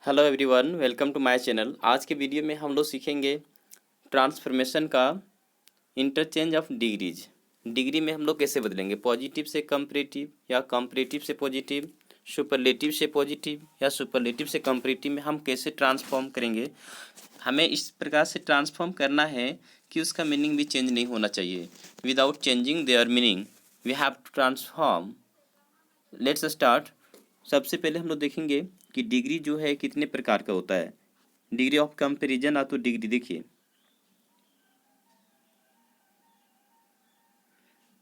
Hello everyone, welcome to my channel. आज के video में हम लोग सीखेंगे ट्रांसफॉर्मेशन का इंटरचेंज ऑफ डिग्रीज। डिग्री में हम लोग कैसे बदलेंगे, पॉजिटिव से कंपैरेटिव या कंपैरेटिव से पॉजिटिव, सुपरलेटिव से पॉजिटिव या सुपरलेटिव से कंपैरेटिव में हम कैसे ट्रांसफॉर्म करेंगे। हमें इस प्रकार से ट्रांसफॉर्म करना है कि उसका मीनिंग भी चेंज नहीं होना चाहिए। Without changing their meaning we have to transform. Let's start. सबसे पहले हम लोग देखेंगे कि डिग्री जो है कितने प्रकार का होता है। डिग्री ऑफ कंपैरिजन तो डिग्री देखिए,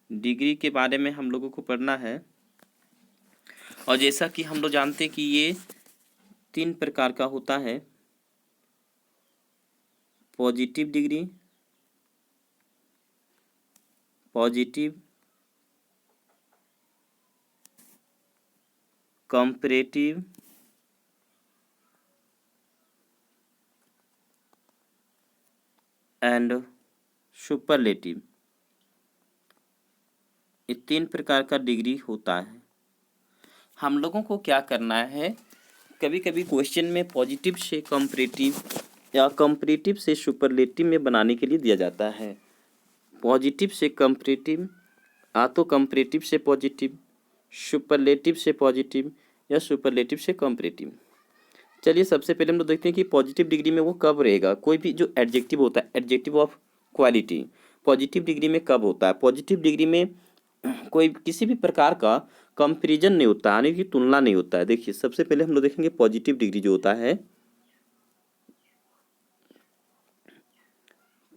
डिग्री के बारे में हम लोगों को पढ़ना है। और जैसा कि हम लोग जानते हैं कि ये 3 प्रकार का होता है, positive degree, positive, comparative and superlative. ये 3 प्रकार का डिग्री होता है। हम लोगों को क्या करना है, कभी कभी क्वेश्चन में पॉजिटिव से कंपैरेटिव या कंपैरेटिव से सुपरलेटिव में बनाने के लिए दिया जाता है। पॉजिटिव से कंपैरेटिव तो कंपैरेटिव से पॉजिटिव, सुपरलेटिव से पॉजिटिव या सुपरलेटिव से कंपैरेटिव। चलिए सबसे पहले हम लोग देखते हैं कि पॉजिटिव डिग्री में वो कब रहेगा। कोई भी जो एडजेक्टिव होता है, adjective of quality, positive degree में कब होता है। पॉजिटिव डिग्री में कोई किसी भी प्रकार का कंपैरिजन नहीं होता, यानी कि तुलना नहीं होता है। देखिए सबसे पहले हम लोग देखेंगे पॉजिटिव डिग्री जो होता है,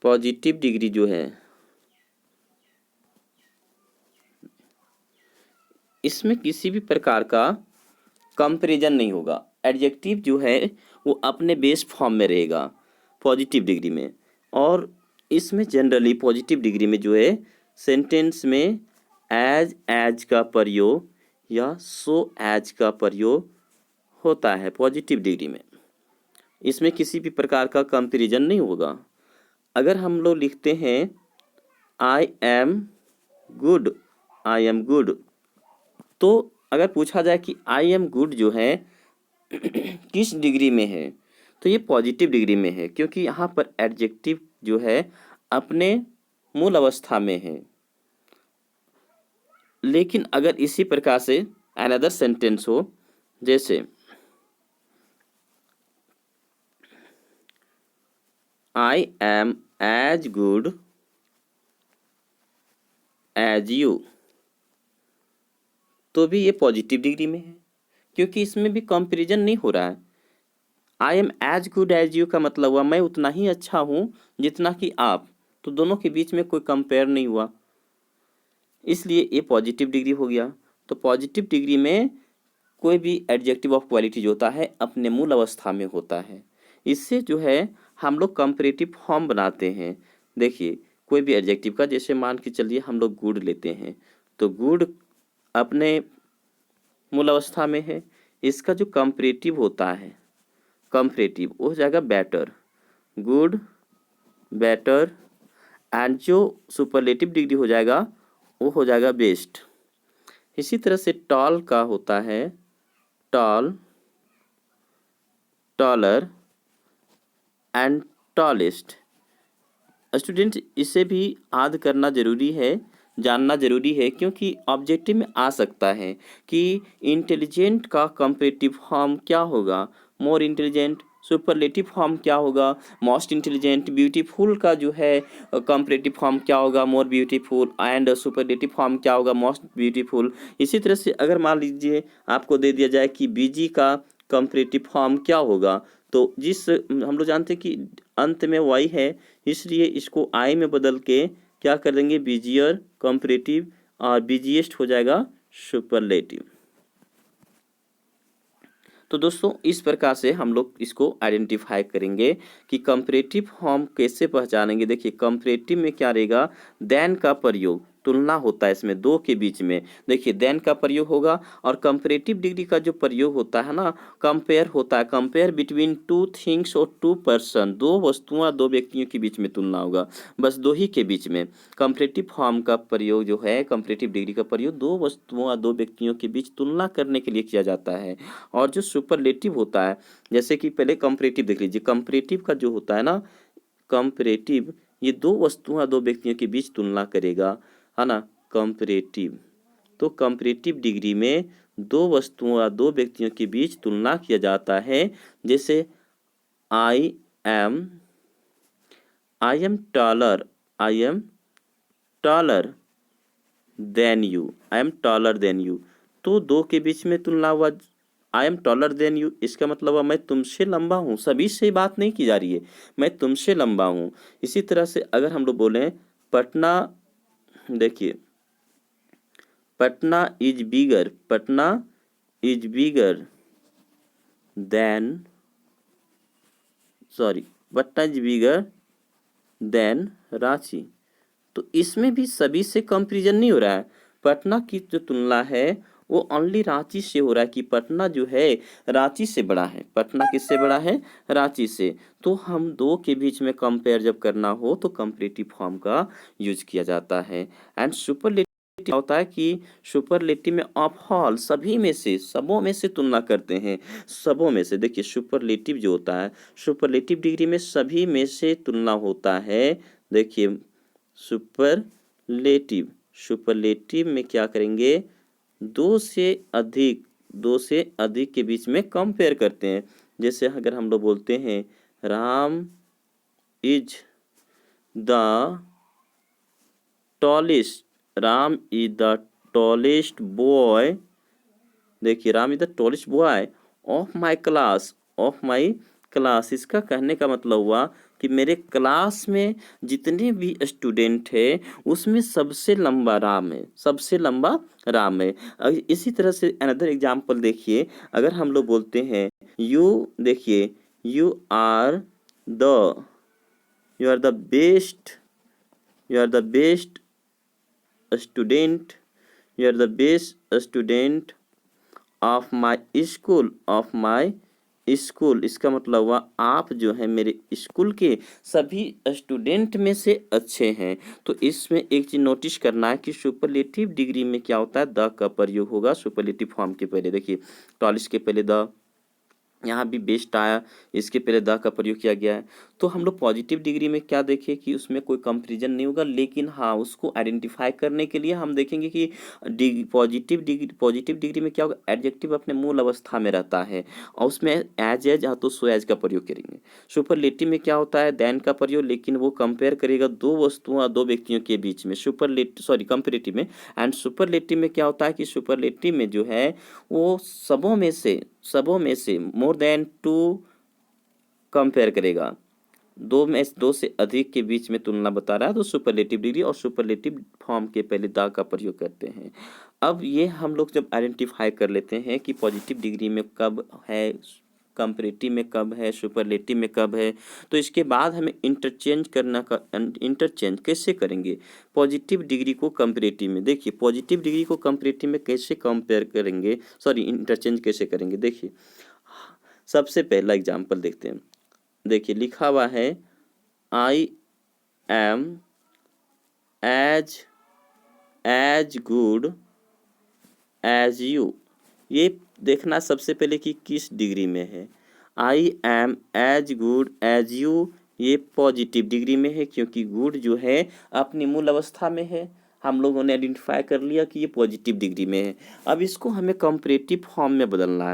पॉजिटिव डिग्री जो है इसमें किसी भी प्रकार का कंपैरिजन नहीं होगा। एडजेक्टिव जो है वो अपने बेस फॉर्म में रहेगा पॉजिटिव डिग्री में। और इसमें जनरली पॉजिटिव डिग्री में जो है सेंटेंस में एज का प्रयोग या सो एज का प्रयोग होता है पॉजिटिव डिग्री में। इसमें किसी भी प्रकार का कंपैरिजन नहीं होगा। अगर हम लोग लिखते हैं I am good, I am good, तो अगर पूछा जाए कि आई एम गुड जो है किस डिग्री में है, तो ये पॉजिटिव डिग्री में है, क्योंकि यहाँ पर एडजेक्टिव जो है अपने मूल अवस्था में है। लेकिन अगर इसी प्रकार से अनदर सेंटेंस हो, जैसे I am as good as you, तो भी ये पॉजिटिव डिग्री में है, क्योंकि इसमें भी कंपैरिजन नहीं हो रहा है। I am as good as you का मतलब हुआ मैं उतना ही अच्छा हूँ जितना कि आप, तो दोनों के बीच में कोई कंपेयर नहीं हुआ, इसलिए ये पॉजिटिव डिग्री हो गया। तो पॉजिटिव डिग्री में कोई भी एडजेक्टिव ऑफ क्वालिटी जो होता है अपने मूल अवस्था में होता है। इससे जो है हम लोग कंपैरेटिव फॉर्म बनाते हैं। देखिए कोई भी एडजेक्टिव का, जैसे मान के चलिए हम लोग गुड लेते हैं, तो गुड अपने मूल अवस्था में है। इसका जो कंपैरेटिव होता है, कंपैरेटिव वो हो जाएगा बेटर, गुड, बेटर, एंड जो सुपरलेटिव डिग्री हो जाएगा वो हो जाएगा बेस्ट। इसी तरह से टॉल का होता है tall, taller and tallest. Student इसे भी याद करना जरूरी है, जानना जरूरी है, क्योंकि ऑब्जेक्टिव में आ सकता है कि इंटेलिजेंट का कंपैरेटिव फॉर्म क्या होगा, मोर इंटेलिजेंट। सुपरलेटिव फॉर्म क्या होगा, मोस्ट इंटेलिजेंट। ब्यूटीफुल का जो है कंपैरेटिव फॉर्म क्या होगा, more beautiful. And superlative form क्या होगा, मोस्ट ब्यूटीफुल। इसी तरह से अगर मान लीजिए आपको दे दिया जाए कि बीजी का कंपैरेटिव फॉर्म क्या होगा, तो जिस हम लोग जानते हैं कि अंत में वाई है, इसलिए इसको आई में बदल के क्या कर देंगे, बीजियर कंपैरेटिव, और बीजीएस्ट हो जाएगा सुपरलेटिव। तो दोस्तों इस प्रकार से हम लोग इसको आइडेंटिफाई करेंगे कि कंपैरेटिव फॉर्म कैसे पहचानेंगे। देखिए कंपैरेटिव में क्या रहेगा, देन का प्रयोग, तुलना होता है इसमें दो के बीच में। देखिए देन का प्रयोग होगा और कंपैरेटिव डिग्री का जो प्रयोग होता है ना, कंपेयर होता है, कंपेयर बिटवीन टू थिंग्स और टू पर्सन, दो वस्तुओं दो व्यक्तियों के बीच में तुलना होगा, बस दो ही के बीच में। कंपैरेटिव फॉर्म का प्रयोग जो है, कंपैरेटिव डिग्री का प्रयोग दो वस्तुओं दो व्यक्तियों के बीच तुलना करने के लिए किया जाता है। और जो सुपरलेटिव होता है, जैसे कि पहले कंपैरेटिव देख लीजिए, कंपैरेटिव का जो होता है ना, कंपैरेटिव ये दो वस्तुओं दो व्यक्तियों के बीच तुलना करेगा, है ना, कंपैरेटिव। तो कंपैरेटिव डिग्री में दो वस्तुओं दो व्यक्तियों के बीच तुलना किया जाता है। जैसे I am taller, I am taller than you, I am taller than you, तो दो के बीच में तुलना हुआ। आई एम टॉलर देन यू, इसका मतलब हुआ मैं तुमसे लंबा हूँ, सभी से बात नहीं की जा रही है, मैं तुमसे लंबा हूँ। इसी तरह से अगर हम लोग बोलें पटना, देखिए Patna is bigger, Patna is bigger than, sorry Patna is bigger than Ranchi, तो इसमें भी सभी से कंपैरिजन नहीं हो रहा है। पटना की जो तुलना है वो ओनली रांची से हो रहा है कि पटना जो है रांची से बड़ा है। पटना किससे बड़ा है? रांची से। तो हम दो के बीच में कंपेयर जब करना हो तो कंपैरेटिव फॉर्म का यूज किया जाता है। एंड सुपरलेटिव क्या होता है कि सुपरलेटिव में ऑफ ऑल, सभी में से, सबों में से तुलना करते हैं, सबों में से। देखिए सुपरलेटिव जो होता है, सुपरलेटिव डिग्री में सभी में से तुलना होता है। देखिए सुपरलेटिव, सुपरलेटिव में क्या करेंगे, दो से अधिक, दो से अधिक के बीच में कंपेयर करते हैं। जैसे अगर हम लोग बोलते हैं Ram is the tallest, Ram is the tallest boy, देखिए Ram is the tallest boy of my class, of my class, इसका कहने का मतलब हुआ कि मेरे क्लास में जितने भी स्टूडेंट है उसमें सबसे लंबा राम है, सबसे लंबा राम है। इसी तरह से अनदर एग्जाम्पल देखिए, अगर हम लोग बोलते हैं यू, देखिए you are the, you are the best, you are the best student, you are the best student of my school, of my school, इसका मतलब हुआ आप जो है मेरे स्कूल के सभी स्टूडेंट में से अच्छे हैं। तो इसमें एक चीज नोटिस करना है कि सुपरलेटिव डिग्री में क्या होता है, द का प्रयोग होगा सुपरलेटिव फॉर्म के पहले। देखिए टॉलिश के पहले द, यहाँ भी बेस्ट आया, इसके पहले द का प्रयोग किया गया है। तो हम लोग पॉजिटिव डिग्री में क्या देखें कि उसमें कोई कंपैरिजन नहीं होगा, लेकिन हाँ उसको आइडेंटिफाई करने के लिए हम देखेंगे कि पॉजिटिव डिग्री में क्या होगा, एडजेक्टिव अपने मूल अवस्था में रहता है और उसमें एज या तो सो एज का प्रयोग करेंगे। सुपरलेटिव में क्या होता है, देन का प्रयोग, लेकिन वो कंपेयर करेगा दो वस्तुओं दो व्यक्तियों के बीच में, सुपरलेटिव सॉरी कंपेरेटिव में। एंड सुपरलेटिव में क्या होता है कि सुपरलेटिव में जो है वो सबों में से, सबों में से मोर देन टू कंपेयर करेगा, दो में दो से अधिक के बीच में तुलना बता रहा है, तो सुपरलेटिव डिग्री और सुपरलेटिव फॉर्म के पहले द का प्रयोग करते हैं। अब ये हम लोग जब आइडेंटिफाई कर लेते हैं कि पॉजिटिव डिग्री में कब है, कंपैरेटिव में कब है, सुपरलेटिव में कब है, तो इसके बाद हमें इंटरचेंज करना का, इंटरचेंज कैसे करेंगे पॉजिटिव डिग्री को कंपैरेटिव में। देखिए पॉजिटिव डिग्री को कंपैरेटिव में कैसे कंपेयर करेंगे, सॉरी इंटरचेंज कैसे करेंगे। देखिए सबसे पहला एग्जांपल देखते हैं। देखिए लिखा हुआ है I am as good as you, ये देखना सबसे पहले कि किस डिग्री में है। I am as good as you, ये पॉजिटिव डिग्री में है क्योंकि गुड जो है अपनी मूल अवस्था में है, हम लोगों ने आइडेंटिफाई कर लिया कि ये पॉजिटिव डिग्री में है। अब इसको हमें कंपैरेटिव फॉर्म में बदलना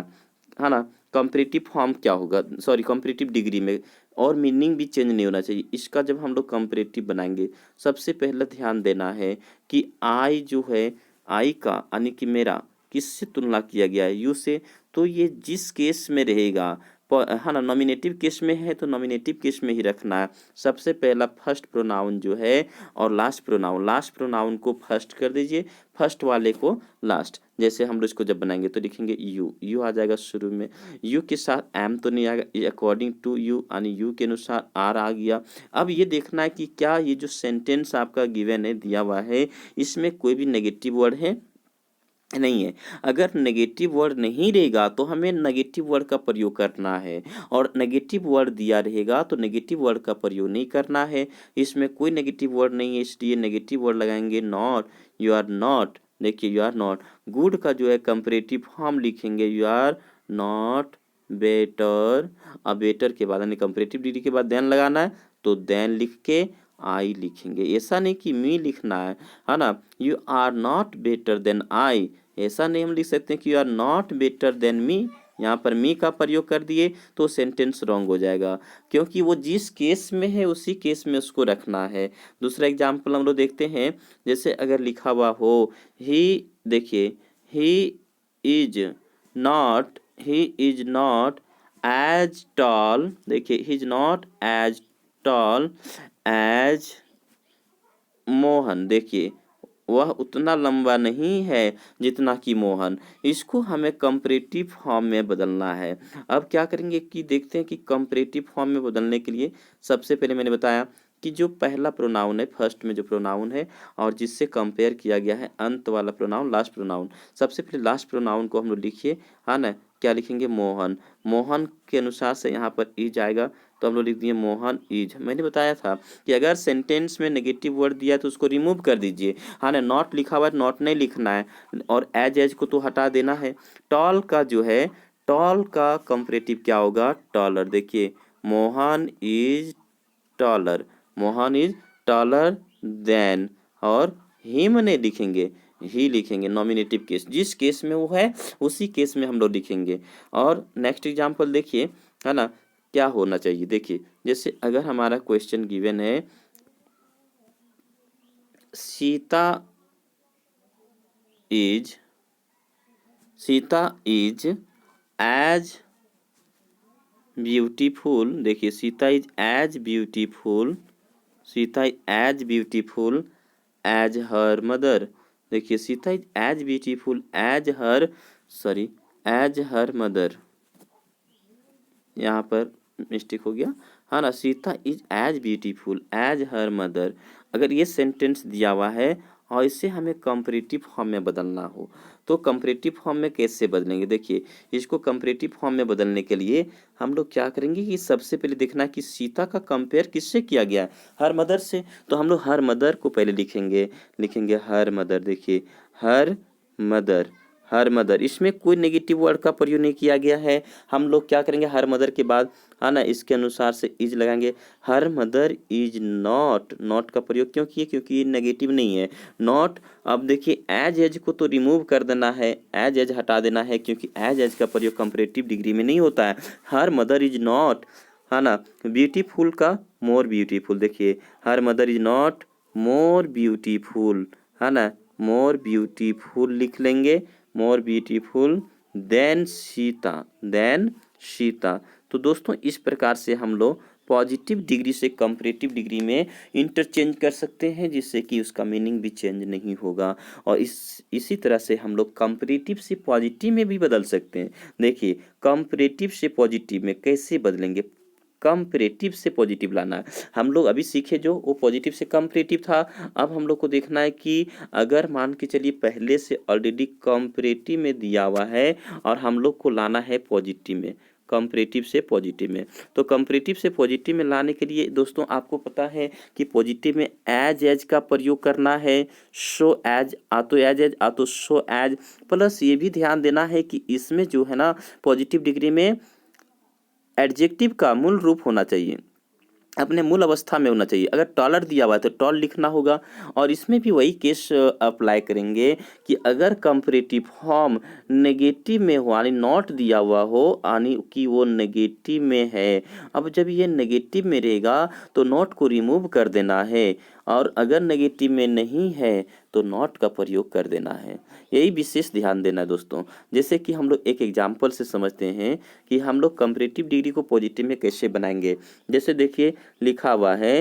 है ना। कंपैरेटिव फॉर्म क्या होगा, सॉरी कंपैरेटिव डिग्री में, और मीनिंग भी चेंज नहीं होना चाहिए इसका। जब हम लोग कंपैरेटिव बनाएंगे सबसे पहले ध्यान देना है कि आई जो है, आई का यानी कि मेरा किससे तुलना किया गया है, यू से, तो ये जिस केस में रहेगा है ना, नॉमिनेटिव केस में है तो नॉमिनेटिव केस में ही रखना है। सबसे पहला फर्स्ट प्रोनाउन जो है और लास्ट प्रोनाउन को फर्स्ट कर दीजिए, फर्स्ट वाले को लास्ट। जैसे हम लोग इसको जब बनाएंगे तो लिखेंगे यू आ जाएगा शुरू में, यू के साथ एम तो नहीं आएगा, अकॉर्डिंग टू यू यानी यू के अनुसार आर आ गया। अब ये देखना है कि क्या ये जो सेंटेंस आपका गिवन है, दिया हुआ है, इसमें कोई भी नेगेटिव वर्ड है नहीं है। अगर नेगेटिव वर्ड नहीं रहेगा तो हमें नेगेटिव वर्ड का प्रयोग करना है, और नेगेटिव वर्ड दिया रहेगा तो नेगेटिव वर्ड का प्रयोग नहीं करना है। इसमें कोई नेगेटिव वर्ड नहीं है, इसलिए नेगेटिव वर्ड लगाएंगे नॉट, यू आर नॉट। देखिए यू आर नॉट, गुड का जो है कंपैरेटिव फॉर्म लिखेंगे यू आर नॉट बेटर। अब बेटर के बाद यानी कंपैरेटिव डिग्री के बाद देन लगाना है तो देन लिख के आई लिखेंगे। ऐसा नहीं कि मी लिखना है ना, you are not better than I, ऐसा नहीं हम लिख सकते कि you are not better than me. यहाँ पर मी का प्रयोग कर दिए तो सेंटेंस रॉन्ग हो जाएगा, क्योंकि वो जिस केस में है उसी केस में उसको रखना है। दूसरा एग्जाम्पल हम लोग देखते हैं, जैसे अगर लिखा हुआ हो ही, देखिए he is not as tall, देखिए he is not as tall as Mohan, देखिए वह उतना लंबा नहीं है जितना कि मोहन। इसको हमें कंपैरेटिव फॉर्म में बदलना है। अब क्या करेंगे कि देखते हैं कि कंपैरेटिव फॉर्म में बदलने के लिए सबसे पहले मैंने बताया कि जो पहला प्रोनाउन है, फर्स्ट में जो प्रोनाउन है और जिससे कंपेयर किया गया है अंत वाला प्रोनाउन, लास्ट प्रोनाउन। सबसे पहले लास्ट प्रोनाउन को हम लोग लिखिए, है ना, क्या लिखेंगे मोहन। मोहन के अनुसार से यहाँ पर इज आएगा तो हम लोग लिख दिए मोहन इज। मैंने बताया था कि अगर सेंटेंस में नेगेटिव वर्ड दिया है तो उसको रिमूव कर दीजिए, हाँ ना, नॉट लिखा हुआ है नॉट नहीं लिखना है, और एज को तो हटा देना है। टॉल का जो है, टॉल का कंपैरेटिव क्या होगा, टॉलर। देखिए Mohan is taller, Mohan is taller than, और हिम नहीं लिखेंगे, ही लिखेंगे। नॉमिनेटिव केस जिस केस में वो है उसी केस में हम लोग लिखेंगे। और नेक्स्ट एग्जांपल देखिए, है ना, क्या होना चाहिए। देखिए जैसे अगर हमारा क्वेश्चन गिवन है सीता इज एज ब्यूटीफुल, देखिए Sita is as beautiful as her mother. देखिए Sita is as beautiful as her mother, यहाँ पर मिस्टेक हो गया, हाँ ना, Sita is as beautiful as her mother. अगर ये सेंटेंस दिया हुआ है और इसे हमें कंपैरेटिव फॉर्म में बदलना हो तो कंपैरेटिव फॉर्म में कैसे बदलेंगे। देखिए इसको कंपैरेटिव फॉर्म में बदलने के लिए हम लोग क्या करेंगे कि सबसे पहले देखना है कि सीता का कंपेयर किससे किया गया है, हर मदर से। तो हम लोग हर मदर को पहले लिखेंगे हर मदर। देखिए हर मदर, इसमें कोई नेगेटिव वर्ड का प्रयोग नहीं किया गया है। हम लोग क्या करेंगे, हर मदर के बाद, है ना, इसके अनुसार से इज लगाएंगे। हर मदर इज नॉट का प्रयोग क्यों किए, क्योंकि ये नेगेटिव नहीं है नॉट। अब देखिए एज को तो रिमूव कर देना है, एज हटा देना है, क्योंकि एज का प्रयोग कंपैरेटिव डिग्री में नहीं होता है। हर मदर इज नॉट, है ना, ब्यूटीफुल का मोर ब्यूटीफुल। देखिए her mother is not more beautiful, है ना, मोर ब्यूटीफुल लिख लेंगे, मोर ब्यूटीफुल देन सीता। तो दोस्तों इस प्रकार से हम लोग पॉजिटिव डिग्री से कंपैरेटिव डिग्री में इंटरचेंज कर सकते हैं, जिससे कि उसका मीनिंग भी चेंज नहीं होगा। और इसी तरह से हम लोग कंपैरेटिव से पॉजिटिव में भी बदल सकते हैं। देखिए कंपैरेटिव से पॉजिटिव में कैसे बदलेंगे, कंपैरेटिव से पॉजिटिव लाना है। हम लोग अभी सीखे जो वो पॉजिटिव से कंपैरेटिव था। अब हम लोग को देखना है कि अगर मान के चलिए पहले से ऑलरेडी कंपैरेटिव में दिया हुआ है और हम लोग को लाना है पॉजिटिव में, कंपैरेटिव से पॉजिटिव में। तो कंपैरेटिव से पॉजिटिव में लाने के लिए दोस्तों आपको पता है कि पॉजिटिव में एज का प्रयोग करना है, शो एज आ तो शो एज, प्लस ये भी ध्यान देना है कि इसमें जो है ना पॉजिटिव डिग्री में एडजेक्टिव का मूल रूप होना चाहिए, अपने मूल अवस्था में होना चाहिए। अगर टॉलर दिया हुआ है तो टॉल लिखना होगा। और इसमें भी वही केस अप्लाई करेंगे कि अगर कंपैरेटिव फॉर्म नेगेटिव में हो, यानी नॉट दिया हुआ हो, यानी कि वो नेगेटिव में है। अब जब ये नेगेटिव में रहेगा तो नॉट को रिमूव कर देना है और अगर नेगेटिव में नहीं है तो नॉट का प्रयोग कर देना है। यही विशेष ध्यान देना है दोस्तों। जैसे कि हम लोग एक एग्जाम्पल से समझते हैं कि हम लोग कंपैरेटिव डिग्री को पॉजिटिव में कैसे बनाएंगे। जैसे देखिए लिखा हुआ है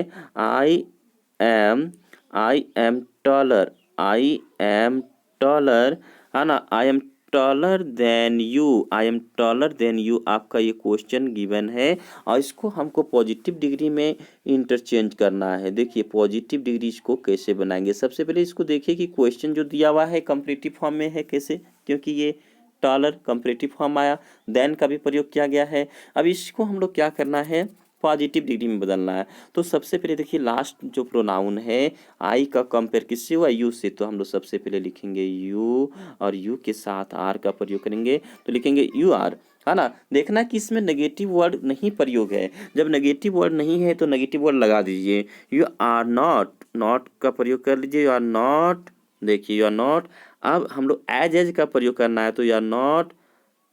am I am taller, I am taller, है ना, I am taller than you, I am taller than you, आपका ये क्वेश्चन गिवन है और इसको हमको पॉजिटिव डिग्री में इंटरचेंज करना है। देखिए पॉजिटिव डिग्री इसको कैसे बनाएंगे। सबसे पहले इसको देखिए कि क्वेश्चन जो दिया हुआ है कंपैरेटिव फॉर्म में है कैसे, क्योंकि ये टॉलर कंपैरेटिव फॉर्म आया, देन का भी प्रयोग किया गया है। अब इसको हम लोग क्या करना है, पॉजिटिव डिग्री में बदलना है। तो सबसे पहले देखिए लास्ट जो प्रोनाउन है आई का कंपेयर किससे हुआ, यू से, तो हम लोग सबसे पहले लिखेंगे यू और यू के साथ आर का प्रयोग करेंगे, तो लिखेंगे यू आर, है ना। देखना कि इसमें नेगेटिव वर्ड नहीं प्रयोग है। जब नेगेटिव वर्ड नहीं है तो नेगेटिव वर्ड लगा दीजिए। यू आर नॉट, नॉट का प्रयोग कर लीजिए, यू आर नॉट, देखिए यू आर नॉट। अब हम लोग एज का प्रयोग करना है, तो you are not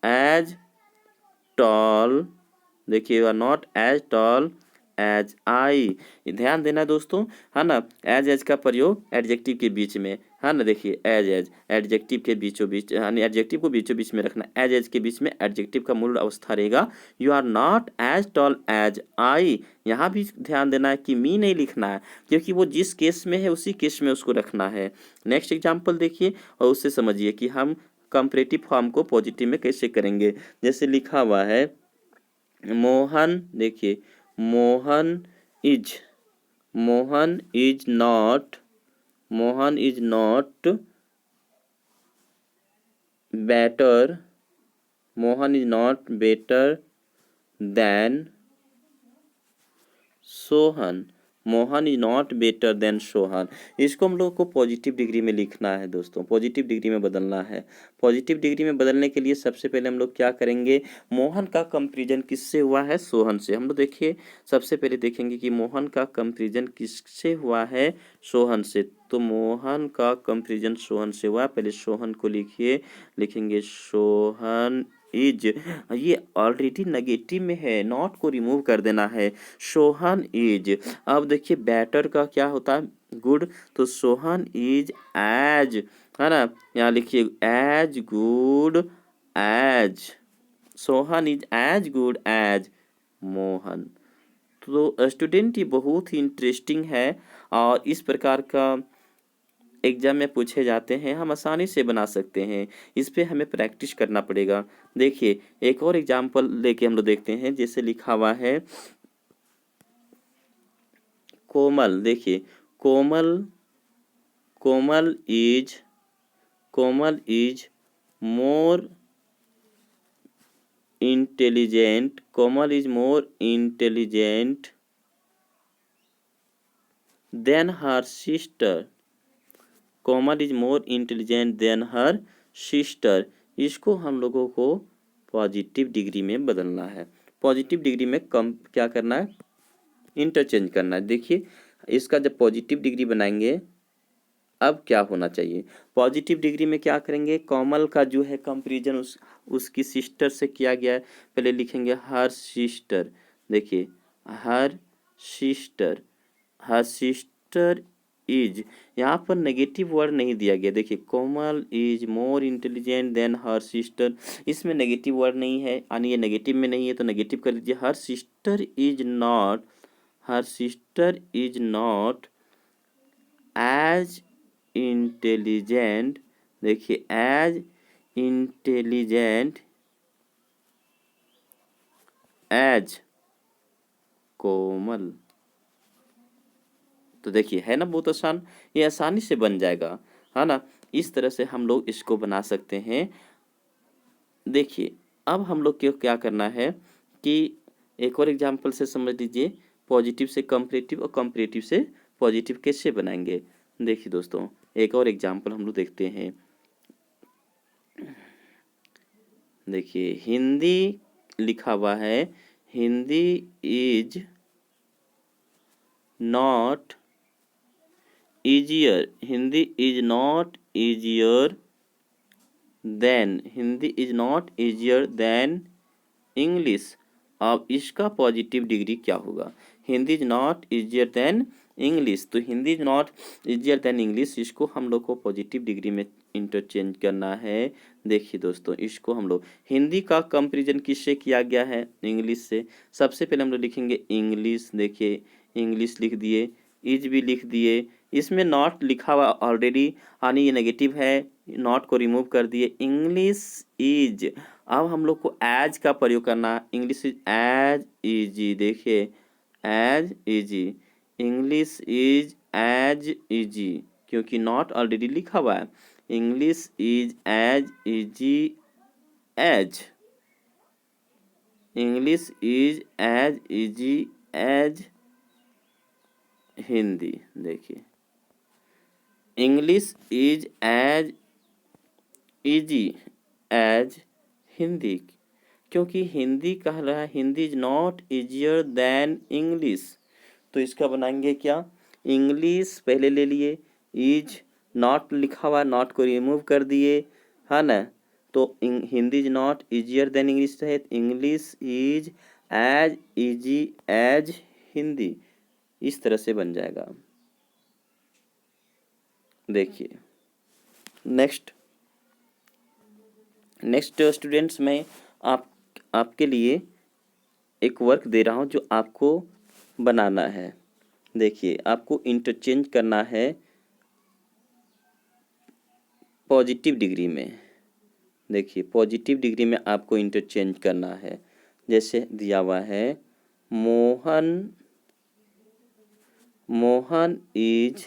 as tall, देखिए you are not as tall as I. ध्यान देना दोस्तों, है ना। एज का प्रयोग एडजेक्टिव के बीच में, है ना। देखिए एज एडजेक्टिव के बीचों बीच, यानी एडजेक्टिव को बीचों बीच में रखना। एज के बीच में एडजेक्टिव का मूल अवस्था रहेगा। You are not as tall as I. यहाँ भी ध्यान देना है कि मी नहीं लिखना है, क्योंकि वो जिस केस में है उसी केस में उसको रखना है। नेक्स्ट एग्जाम्पल देखिए और उससे समझिए कि हम कंपैरेटिव फॉर्म को पॉजिटिव में कैसे करेंगे। जैसे लिखा हुआ है मोहन, देखिए Mohan is, Mohan is not, Mohan is not better, Mohan is not better then Sohan, Mohan is not better then Sohan. इसको हम लोग को पॉजिटिव डिग्री में लिखना है दोस्तों, पॉजिटिव डिग्री में बदलना है। पॉजिटिव डिग्री में बदलने के लिए सबसे पहले हम लोग क्या करेंगे, मोहन का कंपैरिजन किससे हुआ है, सोहन से। हम लोग देखिए सबसे पहले देखेंगे कि मोहन का कंपैरिजन किससे हुआ है, सोहन से। तो मोहन का कंपैरिजन सोहन से हुआ, पहले सोहन को लिखिए, लिखेंगे सोहन इज, ये ऑलरेडी नेगेटिव में है, नॉट को रिमूव कर देना है, सोहन इज। अब देखिए बेटर का क्या होता है, गुड, तो सोहन इज एज, है ना, यहाँ लिखिए as good as, Sohan is as good as Mohan. तो स्टूडेंट ये बहुत ही इंटरेस्टिंग है और इस प्रकार का एग्जाम में पूछे जाते हैं, हम आसानी से बना सकते हैं। इस पे हमें प्रैक्टिस करना पड़ेगा। देखिए एक और एग्जाम्पल लेके हम लोग देखते हैं। जैसे लिखा हुआ है कोमल, देखिए Komal, Komal is, Komal is more intelligent, Komal is more intelligent than her sister, Komal is more intelligent than her sister. इसको हम लोगों को पॉजिटिव डिग्री में बदलना है। पॉजिटिव डिग्री में कम क्या करना है, इंटरचेंज करना है। देखिए इसका जब पॉजिटिव डिग्री बनाएंगे अब क्या होना चाहिए, पॉजिटिव डिग्री में क्या करेंगे, कोमल का जो है कंपैरिजन उसकी सिस्टर से किया गया है। पहले लिखेंगे हर सिस्टर, देखिए her sister, her sister is, यहाँ पर नेगेटिव वर्ड नहीं दिया गया। देखिए Komal is more intelligent than her sister, इसमें नेगेटिव वर्ड नहीं है, यानी ये नेगेटिव में नहीं है तो नेगेटिव कर लीजिए। Her sister is not, her sister is not as intelligent, देखिए एज इंटेलिजेंट एज कोमल। तो देखिए है ना बहुत आसान, ये आसानी से बन जाएगा, है ना। इस तरह से हम लोग इसको बना सकते हैं। देखिए अब हम लोग को क्या करना है कि एक और एग्जांपल से समझ लीजिए, पॉजिटिव से कंपैरेटिव और कंपैरेटिव से पॉजिटिव कैसे बनाएंगे। देखिए दोस्तों एक और एग्जांपल हम लोग देखते हैं। देखिए हिंदी लिखा हुआ है, Hindi is not easier, Hindi is not easier than, Hindi is not easier than English. अब इसका पॉजिटिव डिग्री क्या होगा, Hindi is not easier than English, तो Hindi is not easier than English, इसको हम लोग को पॉजिटिव डिग्री में इंटरचेंज करना है। देखिए दोस्तों, इसको हम लोग हिंदी का कंपेरिजन किससे किया गया है, इंग्लिश से। सबसे पहले हम लोग लिखेंगे इंग्लिश, देखिए इंग्लिश लिख दिए, इज भी लिख दिए, इसमें नॉट लिखा हुआ ऑलरेडी, यानी ये नेगेटिव है, नॉट को रिमूव कर दिए, इंग्लिश इज। अब हम लोग को एज का प्रयोग करना, इंग्लिश इज एज इजी, देखिए as easy, English is as easy, क्योंकि नॉट ऑलरेडी लिखा हुआ है। English is as easy as, English is as easy as Hindi, देखिए English is as easy as Hindi, क्योंकि हिंदी कह रहा है Hindi is not easier than English, तो इसका बनाएंगे क्या, इंग्लिश पहले ले लिए, इज नॉट लिखा हुआ, नॉट को रिमूव कर दिए, है ना, तो Hindi is not easier than English है, English is as easy as Hindi, इस तरह से बन जाएगा। देखिए नेक्स्ट स्टूडेंट्स, मैं आपके लिए एक वर्क दे रहा हूँ जो आपको बनाना है। देखिए आपको इंटरचेंज करना है पॉजिटिव डिग्री में, देखिए पॉजिटिव डिग्री में आपको इंटरचेंज करना है। जैसे दिया हुआ है Mohan is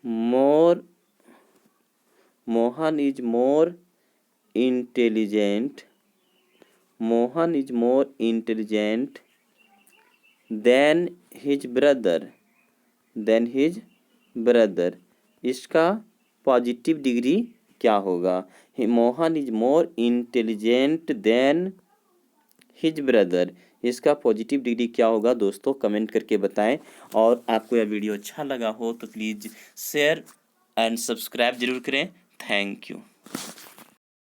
more intelligent, Mohan is more intelligent then his brother, इसका पॉजिटिव डिग्री क्या होगा, Mohan is more intelligent then his brother, इसका पॉजिटिव डिग्री क्या होगा दोस्तों, कमेंट करके बताएं। और आपको यह वीडियो अच्छा लगा हो तो प्लीज़ शेयर एंड सब्सक्राइब जरूर करें। Thank you.